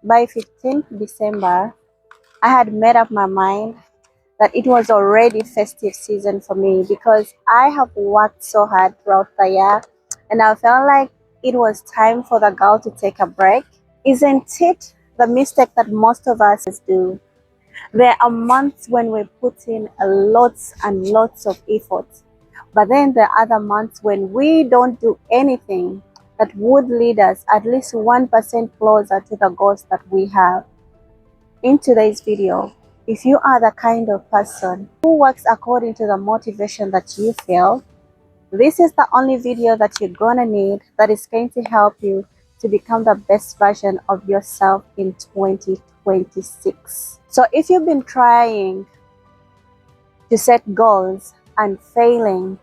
by 15th December, I had made up my mind that it was already festive season for me because I have worked so hard throughout the year and I felt like it was time for the girl to take a break. Isn't it the mistake that most of us do? There are months when we put in lots and lots of effort, but then there are other months when we don't do anything that would lead us at least 1% closer to the goals that we have. In today's video, if you are the kind of person who works according to the motivation that you feel, this is the only video that you're gonna need that is going to help you to become the best version of yourself in 2026. So if you've been trying to set goals and failing,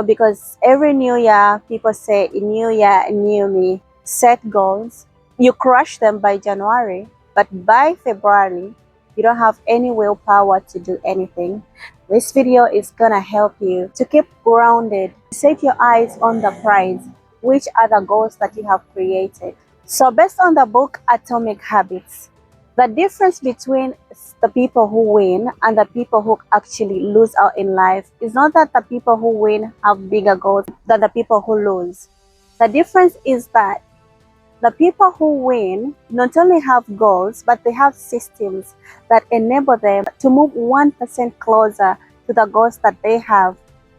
because every new year people say new year, new me, set goals, you crush them by January, but by February you don't have any willpower to do anything. This video is gonna help you to keep grounded, set your eyes on the prize, which are the goals that you have created. So based on the book Atomic Habits, the difference between the people who win and the people who actually lose out in life is not that the people who win have bigger goals than the people who lose. The difference is that the people who win not only have goals, but they have systems that enable them to move 1% closer to the goals that they have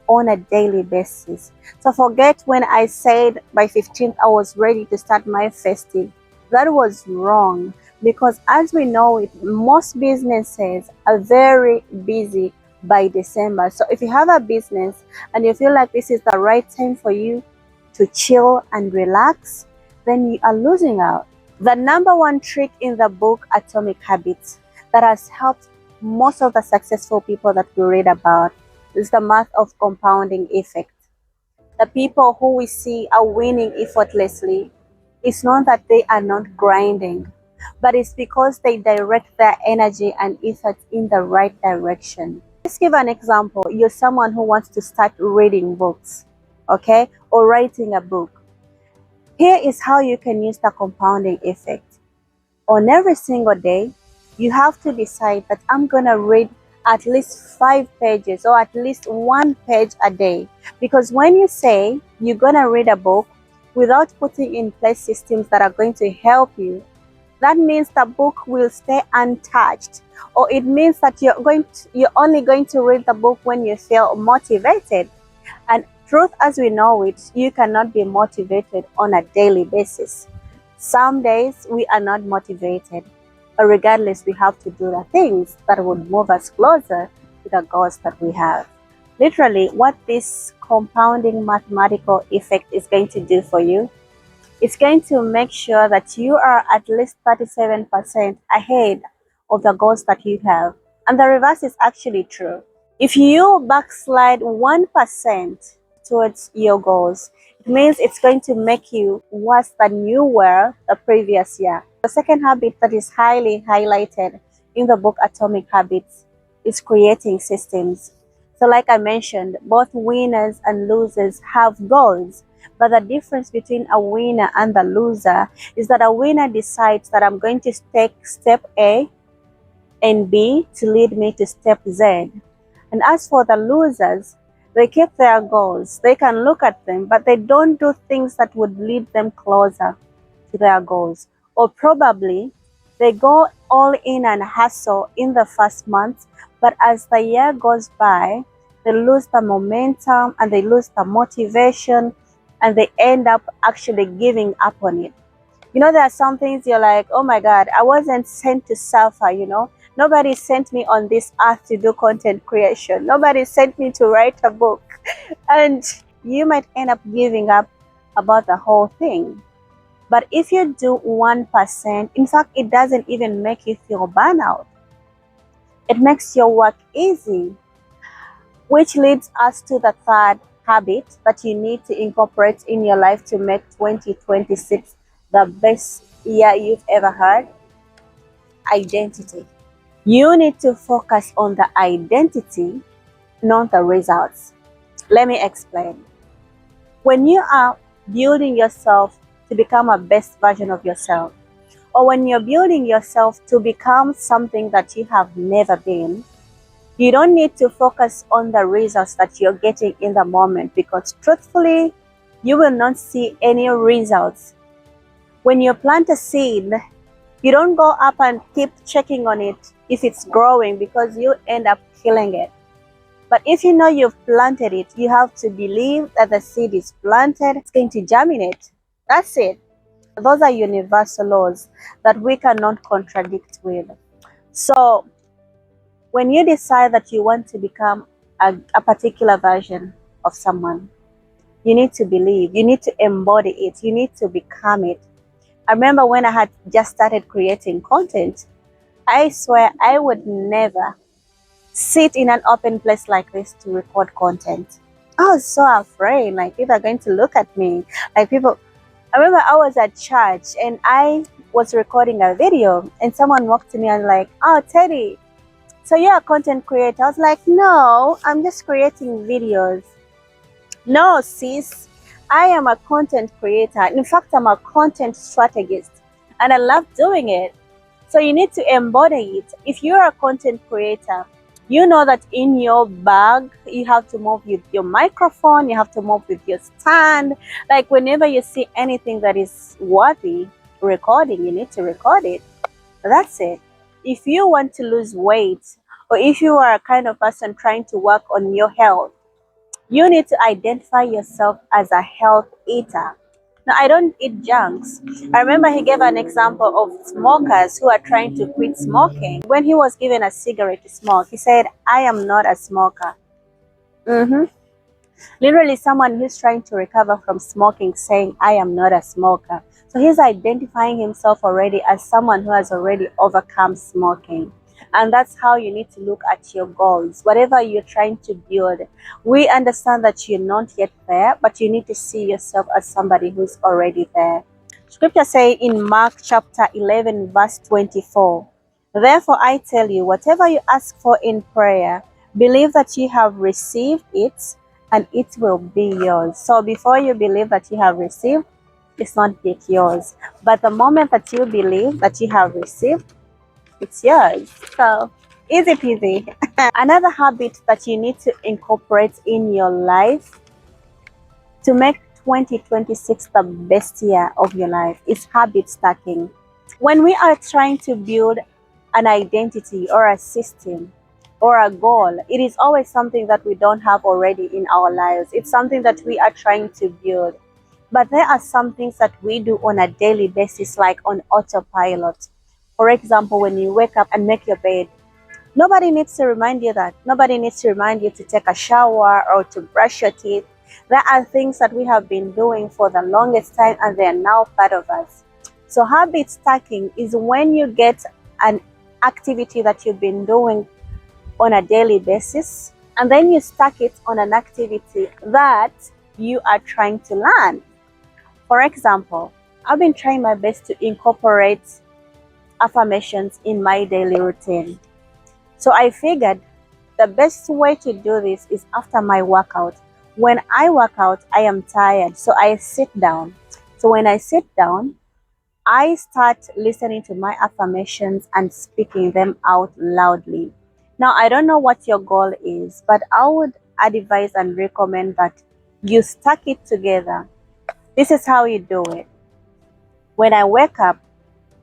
on a daily basis. So forget when I said by 15th I was ready to start my festive. That was wrong, because as we know it, most businesses are very busy by December. So if you have a business and you feel like this is the right time for you to chill and relax, then you are losing out. The number one trick in the book Atomic Habits that has helped most of the successful people that we read about is the math of compounding effect. The people who we see are winning effortlessly, it's not that they are not grinding, but it's because they direct their energy and effort in the right direction. Let's give an example. You're someone who wants to start reading books, okay, or writing a book. Here is how you can use the compounding effect. On every single day, you have to decide that I'm gonna read at least 5 pages or at least 1 page a day. Because when you say you're gonna read a book without putting in place systems that are going to help you, that means the book will stay untouched, or it means that you're only going to read the book when you feel motivated. And truth as we know it, you cannot be motivated on a daily basis. Some days we are not motivated, but regardless, we have to do the things that would move us closer to the goals that we have. Literally, what this compounding mathematical effect is going to do for you, it's going to make sure that you are at least 37% ahead of the goals that you have. And the reverse is actually true. If you backslide 1% towards your goals, it means it's going to make you worse than you were the previous year. The second habit that is highly highlighted in the book Atomic Habits is creating systems. So like I mentioned, both winners and losers have goals, but the difference between a winner and the loser is that a winner decides that I'm going to take step A and B to lead me to step Z. And as for the losers, they keep their goals. They can look at them, but they don't do things that would lead them closer to their goals. Or probably they go all in and hustle in the first month, but as the year goes by, they lose the momentum and they lose the motivation and they end up actually giving up on it. There are some things you're like, oh my God, I wasn't sent to suffer, Nobody sent me on this earth to do content creation. Nobody sent me to write a book. And you might end up giving up about the whole thing. But if you do 1%, in fact, it doesn't even make you feel burnout. It makes your work easy, which leads us to the third habit that you need to incorporate in your life to make 2026 the best year you've ever had: identity. You need to focus on the identity, not the results. Let me explain. When you are building yourself to become a best version of yourself, or when you're building yourself to become something that you have never been, you don't need to focus on the results that you're getting in the moment, because truthfully, you will not see any results. When you plant a seed, you don't go up and keep checking on it if it's growing, because you end up killing it. But if you know you've planted it, you have to believe that the seed is planted, it's going to germinate. That's it. Those are universal laws that we cannot contradict with. So when you decide that you want to become a particular version of someone, you need to believe, you need to embody it, you need to become it. I remember when I had just started creating content, I swear I would never sit in an open place like this to record content. I was so afraid, like people are going to look at me. Like people, I remember I was at church and I was recording a video and someone walked to me and like, "Oh, Teddy, so you're a content creator?" I was like, "No, I'm just creating videos." "No, sis, I am a content creator. In fact, I'm a content strategist and I love doing it." So you need to embody it. If you're a content creator, you know that in your bag, you have to move with your microphone, you have to move with your stand. Like whenever you see anything that is worthy recording, you need to record it. That's it. If you want to lose weight, or if you are a kind of person trying to work on your health, you need to identify yourself as a health eater. Now, I don't eat junks. I remember he gave an example of smokers who are trying to quit smoking. When he was given a cigarette to smoke, he said, "I am not a smoker." Literally, someone who's trying to recover from smoking saying, "I am not a smoker." So he's identifying himself already as someone who has already overcome smoking. And that's how you need to look at your goals. Whatever you're trying to build, we understand that you're not yet there, but you need to see yourself as somebody who's already there. Scripture say in Mark chapter 11, verse 24, "Therefore I tell you, whatever you ask for in prayer, believe that you have received it, and it will be yours." So before you believe that you have received, it's not yet yours. But the moment that you believe that you have received, it's yours. So easy peasy. Another habit that you need to incorporate in your life to make 2026 the best year of your life is habit stacking. When we are trying to build an identity or a system or a goal, it is always something that we don't have already in our lives. It's something that we are trying to build. But there are some things that we do on a daily basis, like on autopilot. For example, when you wake up and make your bed, nobody needs to remind you that. Nobody needs to remind you to take a shower or to brush your teeth. There are things that we have been doing for the longest time and they are now part of us. So habit stacking is when you get an activity that you've been doing on a daily basis, and then you stack it on an activity that you are trying to learn. For example, I've been trying my best to incorporate affirmations in my daily routine. So I figured the best way to do this is after my workout. When I work out, I am tired, so I sit down. So when I sit down, I start listening to my affirmations and speaking them out loudly. Now, I don't know what your goal is, but I would advise and recommend that you stack it together. This is how you do it. When I wake up,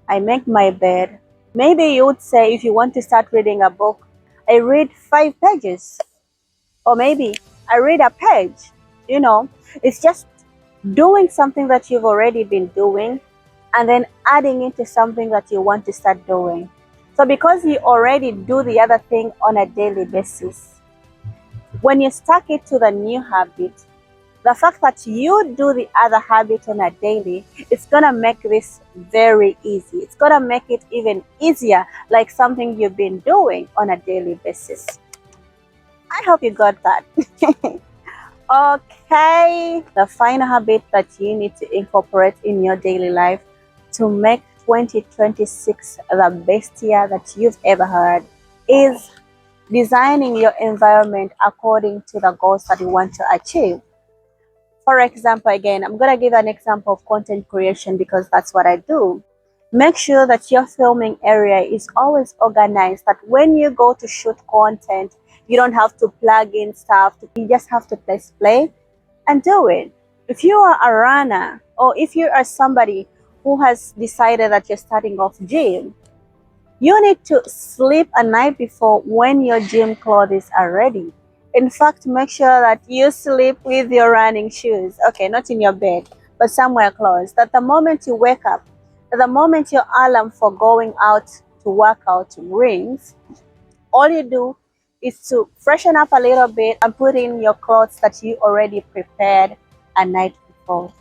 I make my bed. Maybe you would say if you want to start reading a book, I read 5 pages. Or maybe I read a page. It's just doing something that you've already been doing and then adding into something that you want to start doing. So because you already do the other thing on a daily basis, when you stack it to the new habit, the fact that you do the other habit on a daily, it's going to make this very easy. It's going to make it even easier, like something you've been doing on a daily basis. I hope you got that. Okay, the final habit that you need to incorporate in your daily life to make 2026 the best year that you've ever had is designing your environment according to the goals that you want to achieve. For example, again, I'm going to give an example of content creation because that's what I do. Make sure that your filming area is always organized, that when you go to shoot content, you don't have to plug in stuff. You just have to press play and do it. If you are a runner, or if you are somebody who has decided that you're starting off gym, you need to sleep a night before when your gym clothes are ready. In fact, make sure that you sleep with your running shoes. Okay, not in your bed, but somewhere close. That the moment you wake up, that the moment your alarm for going out to work out rings, all you do is to freshen up a little bit and put in your clothes that you already prepared a night before.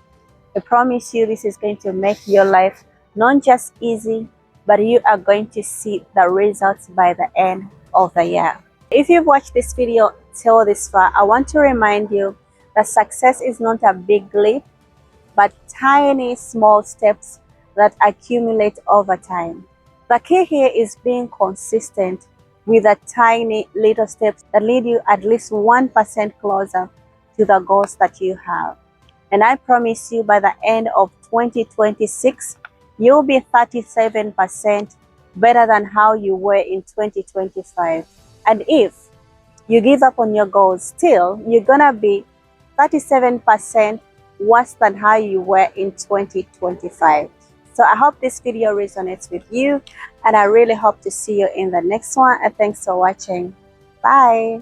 I promise you this is going to make your life not just easy, but you are going to see the results by the end of the year. If you've watched this video till this far, I want to remind you that success is not a big leap, but tiny small steps that accumulate over time. The key here is being consistent with the tiny little steps that lead you at least 1% closer to the goals that you have. And I promise you by the end of 2026, you'll be 37% better than how you were in 2025. And if you give up on your goals, still, you're gonna be 37% worse than how you were in 2025. So I hope this video resonates with you, and I really hope to see you in the next one. And thanks for watching. Bye.